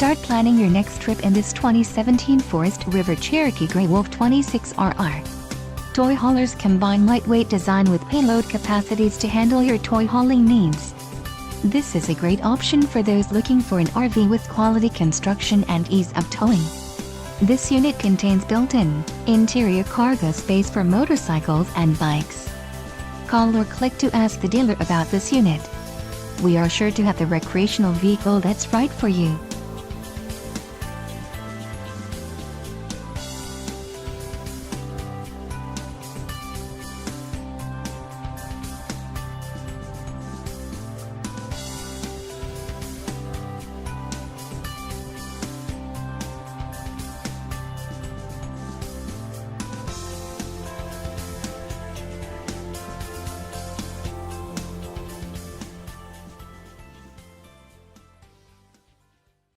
Start planning your next trip in this 2017 Forest River Cherokee Grey Wolf 26RR. Toy haulers combine lightweight design with payload capacities to handle your toy hauling needs. This is a great option for those looking for an RV with quality construction and ease of towing. This unit contains built-in, interior cargo space for motorcycles and bikes. Call or click to ask the dealer about this unit. We are sure to have the recreational vehicle that's right for you.